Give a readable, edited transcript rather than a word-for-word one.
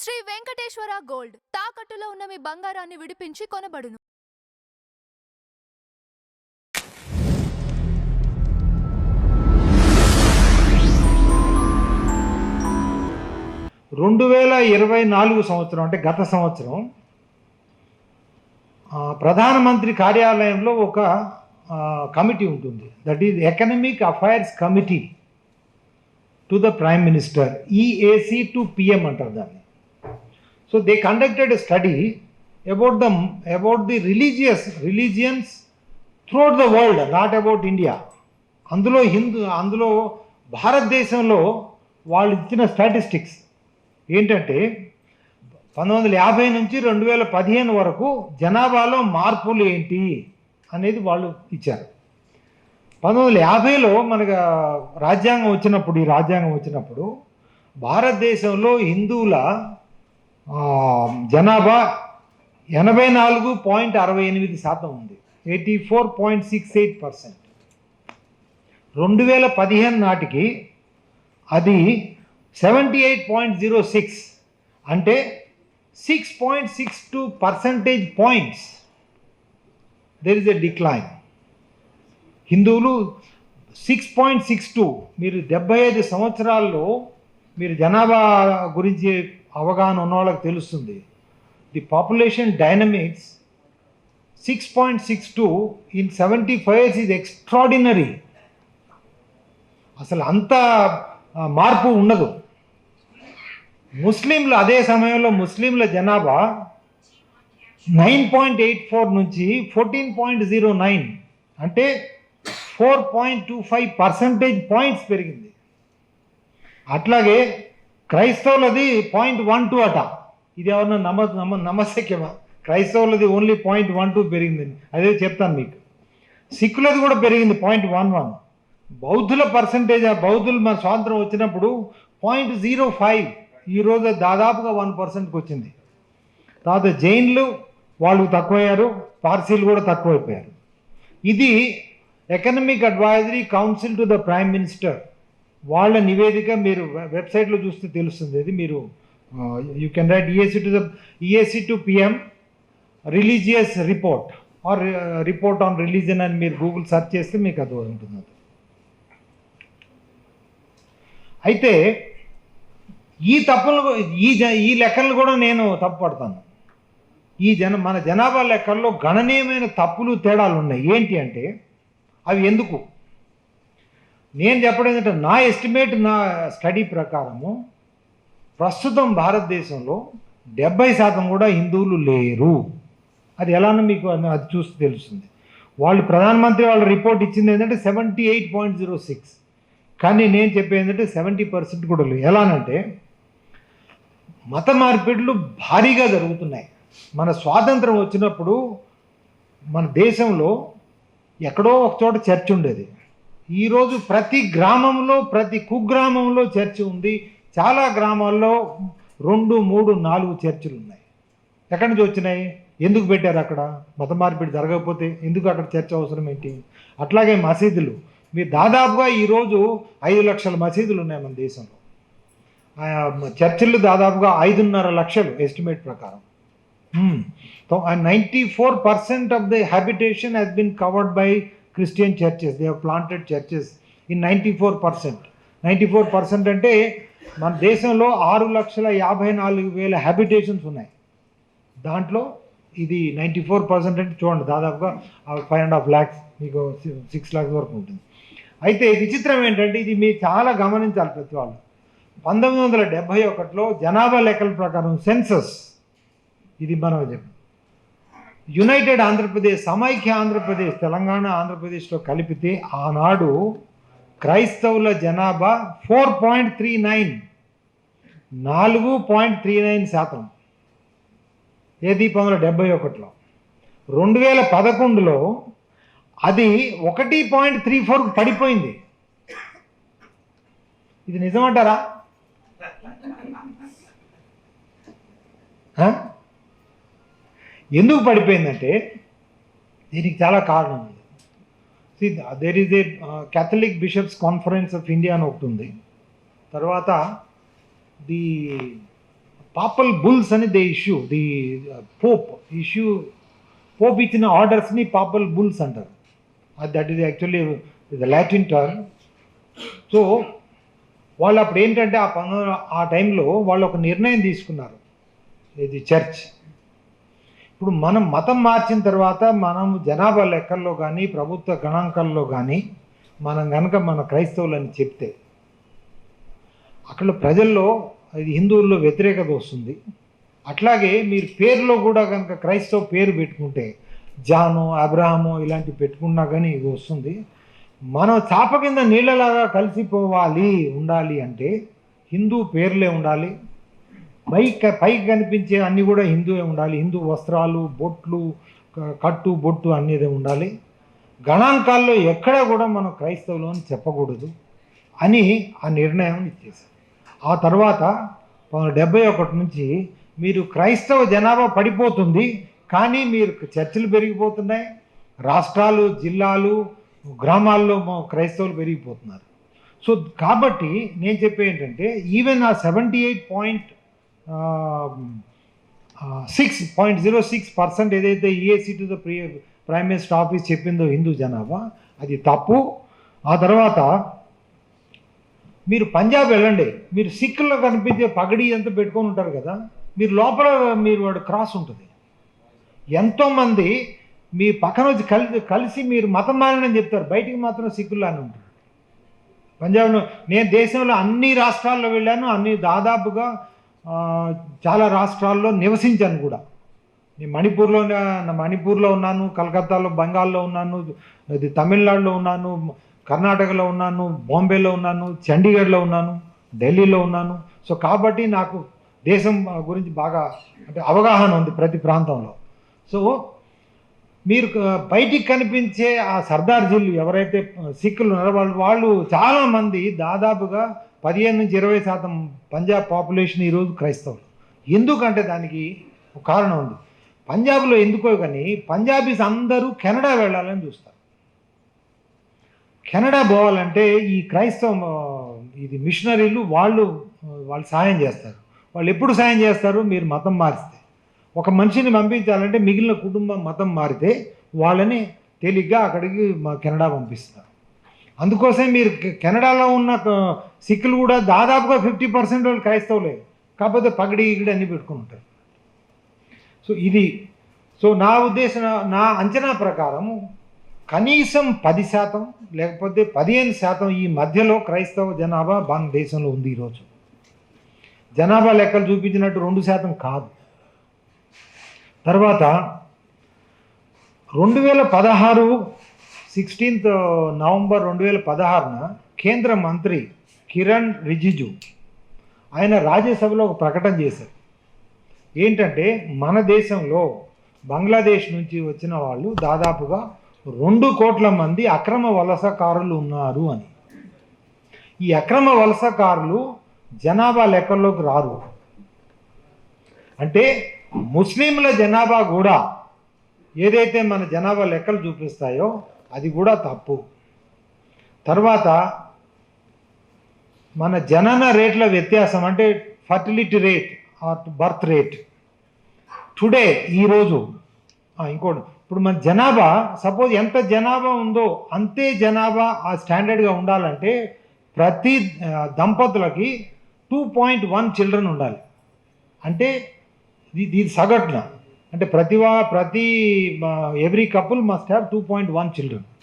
Shri Venkateswara gold తాకట్టులో ఉన్న మీ బంగారాన్ని విడిపించి కొనబడును. రెండు 2024 సంవత్సరం అంటే గత సంవత్సరం ప్రధానమంత్రి కార్యాలయంలో ఒక కమిటీ ఉంటుంది. That is economic affairs committee to the prime minister, EAC to PM అంటారు దాన్ని. So they conducted a study about the religions throughout the world, not about India. అందులో భారతదేశంలో వాళ్ళు ఇచ్చిన స్టాటిస్టిక్స్ ఏంటంటే 1950 నుంచి 2015 వరకు జనాభాలో మార్పులు ఏంటి అనేది వాళ్ళు ఇచ్చారు. 1950లో మనకు రాజ్యాంగం వచ్చినప్పుడు భారతదేశంలో హిందువుల జనాభా 84.68% ఉంది, 84.68%. 2015 నాటికి అది 78.06, అంటే 6.62 percentage points there is a decline. హిందువులు 6.62, మీరు 75 సంవత్సరాల్లో మీరు జనాభా గురించి అవగాహన ఉన్న వాళ్ళకి తెలుస్తుంది. The population dynamics 6.62 in 75 years is extraordinary. అసలు అంత మార్పు ఉండదు. ముస్లింలు అదే సమయంలో ముస్లింల జనాభా 9.84 నుంచి 14.09, అంటే 4.25 percentage points పెరిగింది. అట్లాగే క్రైస్తవులది 0.12 అట. ఇది ఎవరన్నా నమ్మశక్యమా? క్రైస్తవులది ఓన్లీ 0.12 పెరిగిందని. అదే చెప్తాను మీకు. సిక్కులది కూడా పెరిగింది 0.11. బౌద్ధుల పర్సంటేజ్, బౌద్ధులు మన స్వాతంత్రం వచ్చినప్పుడు 0.05, ఈరోజు దాదాపుగా 1%కి వచ్చింది. తర్వాత జైన్లు వాళ్ళు తక్కువయ్యారు, పార్సీలు కూడా తక్కువైపోయారు. ఇది economic advisory council to the prime minister వాళ్ళ నివేదిక. మీరు వెబ్సైట్లో చూస్తే తెలుస్తుంది. అది మీరు you can write EAC to PM religious report or report on religion అని మీరు గూగుల్ సెర్చ్ చేస్తే మీకు అది ఉంటుంది. అయితే ఈ తప్పులు ఈ లెక్కలు కూడా నేను తప్పు పడతాను. మన జనాభా లెక్కల్లో గణనీయమైన తప్పులు తేడాలు ఉన్నాయి. ఏంటి అంటే అవి ఎందుకు నేను చెప్పడం ఏంటంటే, నా ఎస్టిమేట్, నా స్టడీ ప్రకారము ప్రస్తుతం భారతదేశంలో 70% కూడా హిందువులు లేరు. అది ఎలానో మీకు అది చూస్తే తెలుస్తుంది. ప్రధానమంత్రి వాళ్ళ రిపోర్ట్ ఇచ్చింది ఏంటంటే 78.06, కానీ నేను చెప్పేది ఏంటంటే 70% కూడా లేవు. ఎలానంటే మత మార్పిడులు భారీగా జరుగుతున్నాయి. మన స్వాతంత్రం వచ్చినప్పుడు మన దేశంలో ఎక్కడో ఒక చోట చర్చ్ ఉండేది. ఈరోజు ప్రతి గ్రామంలో, ప్రతి కుగ్రామంలో చర్చ్ ఉంది. చాలా గ్రామాల్లో 2, 3, 4 చర్చిలు ఉన్నాయి. ఎక్కడి నుంచి వచ్చినాయి? ఎందుకు పెట్టారు? అక్కడ మత మార్పిడి జరగకపోతే ఎందుకు అక్కడ చర్చ అవసరం ఏంటి? అట్లాగే మసీదులు, మీరు దాదాపుగా ఈరోజు 5 లక్షల మసీదులు ఉన్నాయి మన దేశంలో. చర్చిలు దాదాపుగా 5.5 లక్షలు ఎస్టిమేట్ ప్రకారం. 94% of the habitation has been covered by Christian churches. They have planted churches in 94%. 94% అంటే మన దేశంలో 6,54,000 హ్యాబిటేషన్స్ ఉన్నాయి. దాంట్లో ఇది 94% అంటే చూడండి, దాదాపుగా 5.5 lakhs, మీకు 6 lakhs వరకు ఉంటుంది. అయితే విచిత్రం ఏంటంటే, ఇది మీరు చాలా గమనించాలి ప్రతి వాళ్ళు. 1971లో జనాభా లెక్కల ప్రకారం సెన్సస్, ఇది మనం చెప్పాం, యునైటెడ్ ఆంధ్రప్రదేశ్, సమైక్య ఆంధ్రప్రదేశ్, తెలంగాణ ఆంధ్రప్రదేశ్లో కలిపితే ఆనాడు క్రైస్తవుల జనాభా 4.39, 4.39%. ఏది 1971లో. 2011లో అది 1.34కు పడిపోయింది. ఇది నిజమంటారా? ఎందుకు పడిపోయిందంటే దీనికి చాలా కారణం ఉంది. There is a Catholic bishops conference of India అని ఒకటి ఉంది. తర్వాత ది పాపల్ బుల్స్ అని దే ఇష్యూ ది పోప్ ఇచ్చిన ఆర్డర్స్ని పాపల్ బుల్స్ అంటారు. That is actually the Latin term. So వాళ్ళు అప్పుడు ఏంటంటే ఆ టైంలో వాళ్ళు ఒక నిర్ణయం తీసుకున్నారు, ఇది చర్చ్. ఇప్పుడు మనం మతం మార్చిన తర్వాత మనం జనాభా లెక్కల్లో కానీ ప్రభుత్వ గణాంకాల్లో కానీ మనం కనుక మన క్రైస్తవులని చెప్తే అక్కడ ప్రజల్లో ఇది హిందువుల్లో వ్యతిరేకత వస్తుంది. అట్లాగే మీరు పేరులో కూడా కనుక క్రైస్తవ పేరు పెట్టుకుంటే జాను అబ్రహాము ఇలాంటివి పెట్టుకున్నా కానీ ఇది వస్తుంది. మనం చాప కింద నీళ్ళలాగా కలిసిపోవాలి ఉండాలి అంటే హిందూ పేర్లే ఉండాలి, పైకి కనిపించే అన్నీ కూడా హిందువే ఉండాలి, హిందూ వస్త్రాలు బొట్లు కట్టు బొట్టు అనేది ఉండాలి, గణాంకాల్లో ఎక్కడ కూడా మనం క్రైస్తవులు అని చెప్పకూడదు అని ఆ నిర్ణయం ఇచ్చేశారు. ఆ తర్వాత 1971 నుంచి మీరు క్రైస్తవ జనాభా పడిపోతుంది, కానీ మీరు చర్చిలు పెరిగిపోతున్నాయి, రాష్ట్రాలు జిల్లాలు గ్రామాల్లో క్రైస్తవులు పెరిగిపోతున్నారు. సో కాబట్టి నేను చెప్పే ఏంటంటే ఈవెన్ ఆ 78.06% ఏదైతే EAC to the prime minister office చెప్పిందో హిందూ జనాభా అది తప్పు. ఆ తర్వాత మీరు పంజాబ్ వెళ్ళండి, మీరు సిక్కుల్లో కనిపించే పగడి ఎంత పెట్టుకొని ఉంటారు కదా, మీరు లోపల వాడు క్రాస్ ఉంటుంది. ఎంతోమంది మీ పక్కన వచ్చి కలిసి మీరు మతం మారని చెప్తారు, బయటికి మాత్రం సిక్కుల్లానే ఉంటారు. పంజాబ్లో నేను దేశంలో అన్ని రాష్ట్రాల్లో వెళ్ళాను, దాదాపుగా చాలా రాష్ట్రాల్లో నివసించాను కూడా. నేను మణిపూర్లో ఉన్నాను, కలకత్తాలో బెంగాల్లో ఉన్నాను, ఇది తమిళనాడులో ఉన్నాను, కర్ణాటకలో ఉన్నాను, బాంబేలో ఉన్నాను, చండీగఢ్లో ఉన్నాను, ఢిల్లీలో ఉన్నాను. సో కాబట్టి నాకు దేశం గురించి బాగా అంటే అవగాహన ఉంది ప్రతి ప్రాంతంలో. సో మీరు బయటికి కనిపించే ఆ సర్దార్జీలు ఎవరైతే సిక్కులు ఉన్నారో వాళ్ళు చాలామంది దాదాపుగా 15-20% పంజాబ్ పాపులేషన్ ఈరోజు క్రైస్తవులు. ఎందుకంటే దానికి ఒక కారణం ఉంది. పంజాబ్లో ఎందుకో కానీ పంజాబీస్ అందరూ కెనడా వెళ్ళాలని చూస్తారు. కెనడా పోవాలంటే ఈ క్రైస్తవ ఇది మిషనరీలు వాళ్ళు సాయం చేస్తారు. వాళ్ళు ఎప్పుడు సాయం చేస్తారు? మీరు మతం మారిస్తే. ఒక మనిషిని పంపించాలంటే మిగిలిన కుటుంబం మతం మారితే వాళ్ళని తేలిగ్గా అక్కడికి కెనడా పంపిస్తారు. అందుకోసం మీరు కెనడాలో ఉన్న సిక్కులు కూడా దాదాపుగా 50% వాళ్ళు క్రైస్తవులే, కాకపోతే పగడి గిడి అన్నీ పెట్టుకుని ఉంటారు. సో నా ఉద్దేశం, నా అంచనా ప్రకారం కనీసం 10% లేకపోతే 15% ఈ మధ్యలో క్రైస్తవ జనాభా భారతదేశంలో ఉంది. ఈరోజు జనాభా లెక్కలు చూపించినట్టు 2% కాదు. తర్వాత 2016 16 నవంబర్ 2016 కేంద్ర మంత్రి కిరణ్ రిజిజు ఆయన రాజ్యసభలో ఒక ప్రకటన చేశారు. ఏంటంటే మన దేశంలో బంగ్లాదేశ్ నుంచి వచ్చిన వాళ్ళు దాదాపుగా 2 కోట్ల మంది అక్రమ వలసకారులు ఉన్నారు అని. ఈ అక్రమ వలసకారులు జనాభా లెక్కల్లోకి రారు. అంటే ముస్లింల జనాభా కూడా ఏదైతే మన జనాభా లెక్కలు చూపిస్తాయో అది కూడా తప్పు. తర్వాత మన జనన రేట్ల వ్యత్యాసం అంటే fertility rate are birth rate today ఈరోజు ఇంకోటి ఇప్పుడు మన జనాభా సపోజ్ ఎంత జనాభా ఉందో అంతే జనాభా ఆ స్టాండర్డ్గా ఉండాలంటే ప్రతి దంపతులకి 2.1 చిల్డ్రన్ ఉండాలి. అంటే ఇది సగటున అంటే ప్రతి every couple must have 2.1 children.